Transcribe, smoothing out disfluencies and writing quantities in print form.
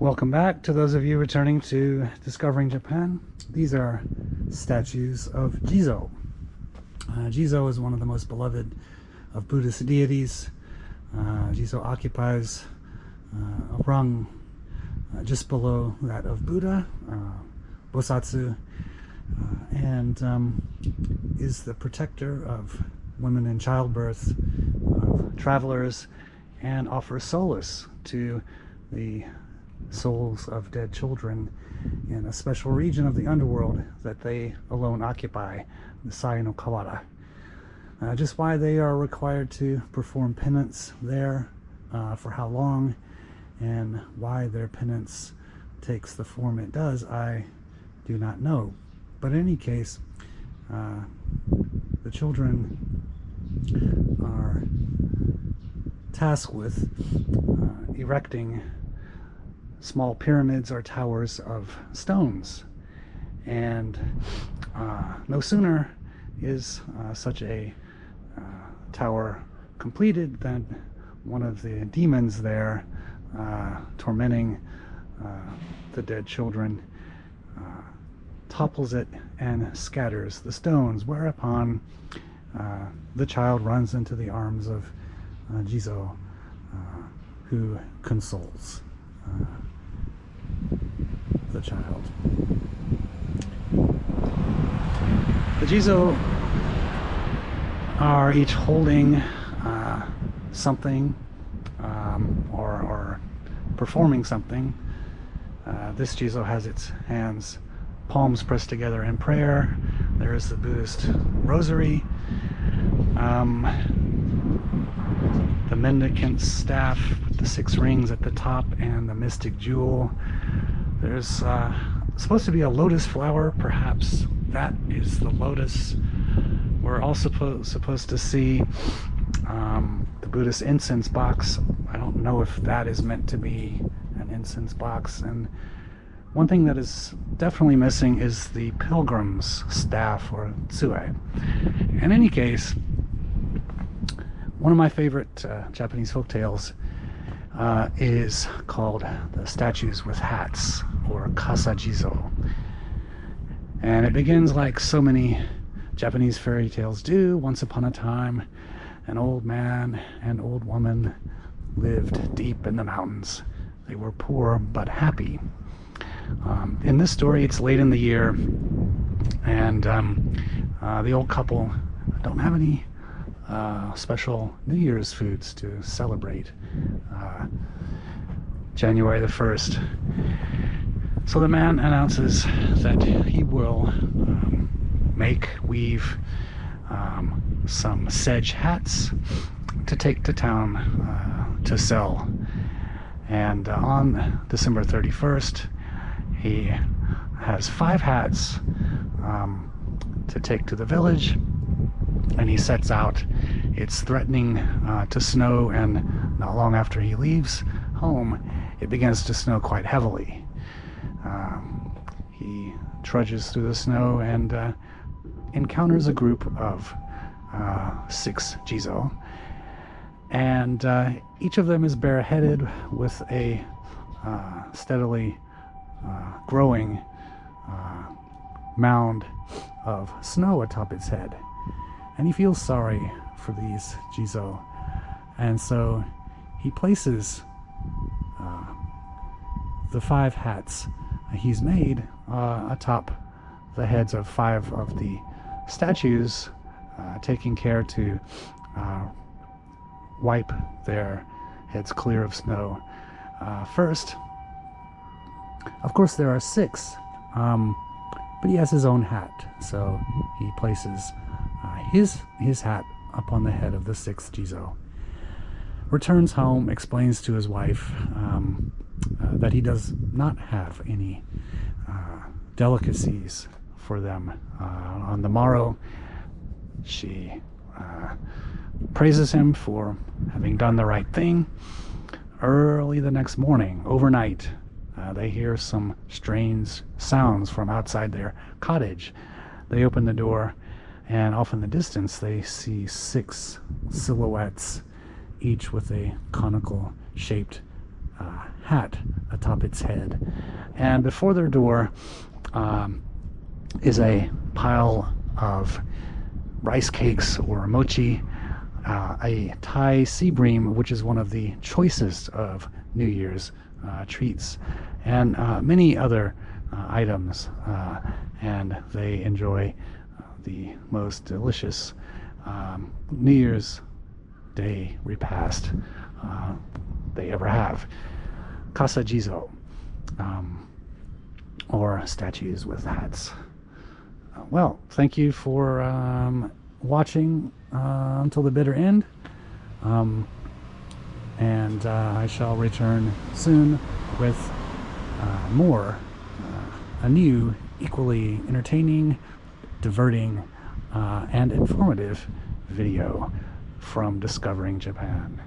Welcome back to those of you returning to Discovering Japan. These are statues of Jizo. Jizo is one of the most beloved of Buddhist deities. Jizo occupies a rung just below that of Buddha, Bosatsu, and is the protector of women in childbirth, of travelers, and offers solace to the souls of dead children in a special region of the underworld that they alone occupy, the Sai no Kawara. Just why they are required to perform penance there, for how long, and why their penance takes the form it does, I do not know. But in any case, the children are tasked with erecting small pyramids or towers of stones, and no sooner is such a tower completed than one of the demons there tormenting the dead children topples it and scatters the stones, whereupon the child runs into the arms of Jizo, who consoles the child. The Jizo are each holding something or performing something. This Jizo has its hands, palms pressed together in prayer. There is the Buddhist rosary. The mendicant's staff with the 6 rings at the top and the mystic jewel. There's supposed to be a lotus flower, perhaps that is the lotus. We're also supposed to see the Buddhist incense box. I don't know if that is meant to be an incense box. And one thing that is definitely missing is the pilgrim's staff, or tsue. In any case, one of my favorite Japanese folktales is called The Statues with Hats, or Kasa Jizo. And it begins like so many Japanese fairy tales do. Once upon a time, an old man and old woman lived deep in the mountains. They were poor but happy. In this story, it's late in the year, and the old couple don't have any special New Year's foods to celebrate January the 1st. So the man announces that he will weave some sedge hats to take to town to sell. And on December 31st, he has 5 hats to take to the village, and he sets out. It's threatening to snow, and not long after he leaves home, it begins to snow quite heavily. He trudges through the snow and encounters a group of 6 Jizo, and each of them is bareheaded with a steadily growing mound of snow atop its head. And he feels sorry for these Jizo, and so he places the 5 hats he's made atop the heads of 5 of the statues, taking care to wipe their heads clear of snow. First, of course, there are 6, but he has his own hat, so he places his hat upon the head of the 6th Jizo. Returns home, explains to his wife that he does not have any delicacies for them. On the morrow, she praises him for having done the right thing. Early the next morning, overnight, they hear some strange sounds from outside their cottage. They open the door, and off in the distance they see 6 silhouettes, each with a conical shaped hat atop atop its head. And before their door is a pile of rice cakes or mochi, a Thai sea bream, which is one of the choicest of New Year's treats, and many other items, and they enjoy the most delicious New Year's Day repast they ever have. Kasa Jizo, or statues with hats. Well, thank you for watching until the bitter end, and I shall return soon with a new, equally entertaining, diverting, and informative video from Discovering Japan.